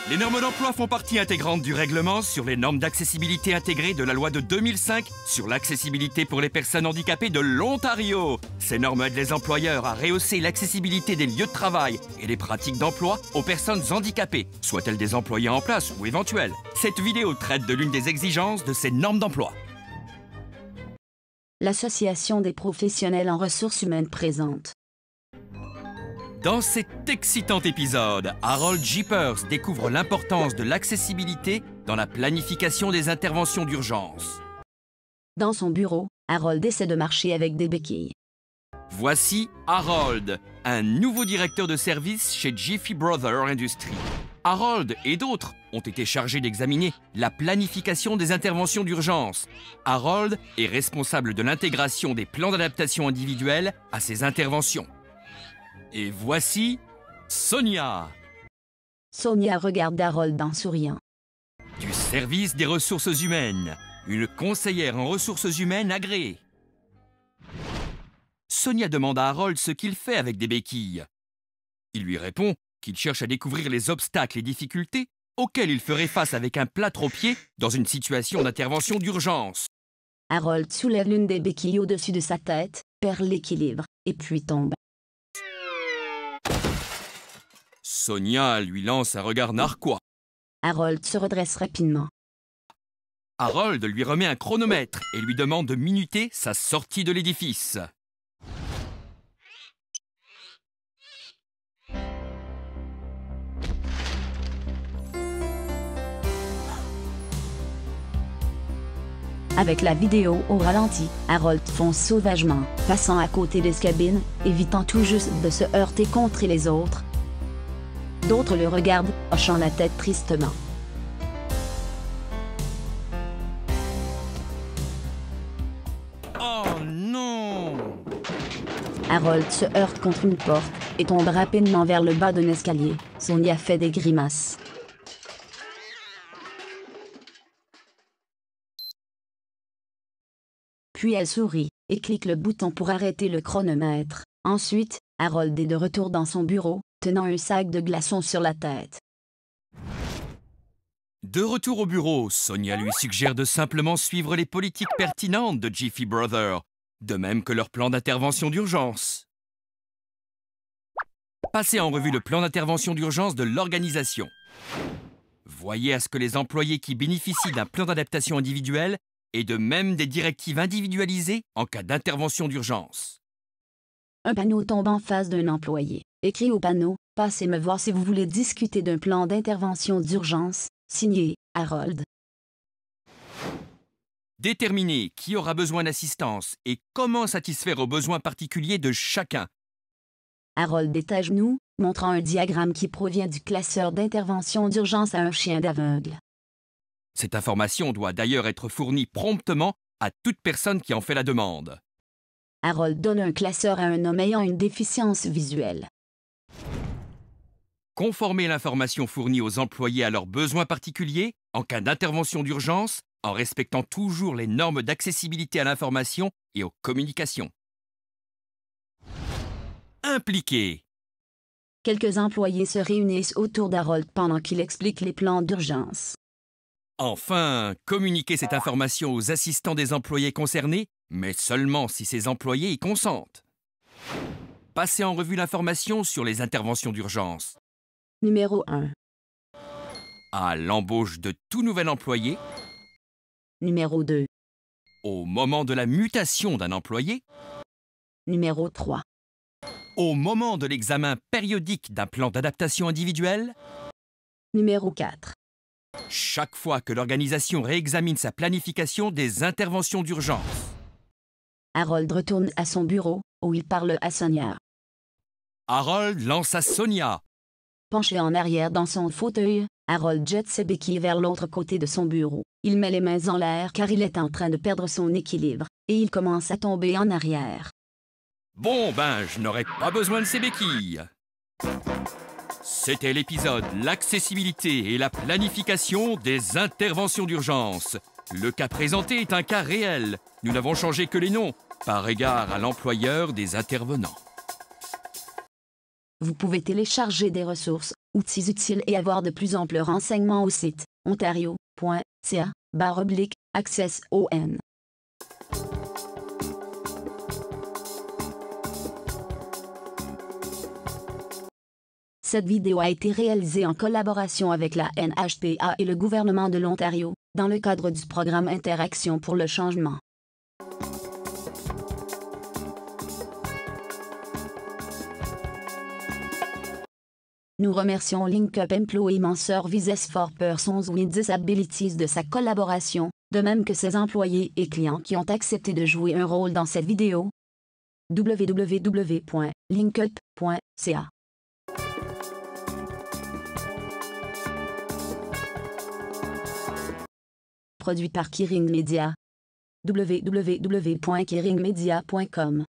Les normes d'emploi font partie intégrante du règlement sur les normes d'accessibilité intégrées de la loi de 2005 sur l'accessibilité pour les personnes handicapées de l'Ontario. Ces normes aident les employeurs à rehausser l'accessibilité des lieux de travail et des pratiques d'emploi aux personnes handicapées, soient-elles des employés en place ou éventuels. Cette vidéo traite de l'une des exigences de ces normes d'emploi. L'Association des professionnels en ressources humaines présente. Dans cet excitant épisode, Harold Jeepers découvre l'importance de l'accessibilité dans la planification des interventions d'urgence. Dans son bureau, Harold essaie de marcher avec des béquilles. Voici Harold, un nouveau directeur de service chez Jiffy Brother Industries. Harold et d'autres ont été chargés d'examiner la planification des interventions d'urgence. Harold est responsable de l'intégration des plans d'adaptation individuelle à ces interventions. Et voici Sonia. Sonia regarde Harold en souriant. Du service des ressources humaines, une conseillère en ressources humaines agréée. Sonia demande à Harold ce qu'il fait avec des béquilles. Il lui répond qu'il cherche à découvrir les obstacles et difficultés auxquels il ferait face avec un plâtre au pied dans une situation d'intervention d'urgence. Harold soulève l'une des béquilles au-dessus de sa tête, perd l'équilibre, et puis tombe. Sonia lui lance un regard narquois. Harold se redresse rapidement. Harold lui remet un chronomètre et lui demande de minuter sa sortie de l'édifice. Avec la vidéo au ralenti, Harold fonce sauvagement, passant à côté des cabines, évitant tout juste de se heurter contre les autres. D'autres le regardent, hochant la tête tristement. Oh non! Harold se heurte contre une porte et tombe rapidement vers le bas d'un escalier. Sonia fait des grimaces. Puis elle sourit et clique le bouton pour arrêter le chronomètre. Ensuite, Harold est de retour dans son bureau, tenant un sac de glaçons sur la tête. De retour au bureau, Sonia lui suggère de simplement suivre les politiques pertinentes de Jiffy Brother, de même que leur plan d'intervention d'urgence. Passez en revue le plan d'intervention d'urgence de l'organisation. Voyez à ce que les employés qui bénéficient d'un plan d'adaptation individuelle aient de même des directives individualisées en cas d'intervention d'urgence. Un panneau tombe en face d'un employé. Écrit au panneau « Passez me voir si vous voulez discuter d'un plan d'intervention d'urgence », signé Harold. Déterminer qui aura besoin d'assistance et comment satisfaire aux besoins particuliers de chacun. Harold est à genoux, montrant un diagramme qui provient du classeur d'intervention d'urgence à un chien d'aveugle. Cette information doit d'ailleurs être fournie promptement à toute personne qui en fait la demande. Harold donne un classeur à un homme ayant une déficience visuelle. Conformer l'information fournie aux employés à leurs besoins particuliers en cas d'intervention d'urgence en respectant toujours les normes d'accessibilité à l'information et aux communications. Impliquer. Quelques employés se réunissent autour d'Harold pendant qu'il explique les plans d'urgence. Enfin, communiquer cette information aux assistants des employés concernés, mais seulement si ces employés y consentent. Passer en revue l'information sur les interventions d'urgence. Numéro 1. À l'embauche de tout nouvel employé. Numéro 2. Au moment de la mutation d'un employé. Numéro 3. Au moment de l'examen périodique d'un plan d'adaptation individuelle. Numéro 4. Chaque fois que l'organisation réexamine sa planification des interventions d'urgence. Harold retourne à son bureau, où il parle à Sonia. Harold lance à Sonia. Penché en arrière dans son fauteuil, Harold jette ses béquilles vers l'autre côté de son bureau. Il met les mains en l'air car il est en train de perdre son équilibre, et il commence à tomber en arrière. Bon, je n'aurai pas besoin de ces béquilles. C'était l'épisode « L'accessibilité et la planification des interventions d'urgence ». Le cas présenté est un cas réel. Nous n'avons changé que les noms, par égard à l'employeur des intervenants. Vous pouvez télécharger des ressources outils utiles et avoir de plus amples renseignements au site ontario.ca/access-on. Cette vidéo a été réalisée en collaboration avec la NHPA et le gouvernement de l'Ontario, dans le cadre du programme Interaction pour le changement. Nous remercions LinkUp Employment Services for Persons with Disabilities de sa collaboration, de même que ses employés et clients qui ont accepté de jouer un rôle dans cette vidéo. www.linkup.ca Produit par Kering Media. www.keringmedia.com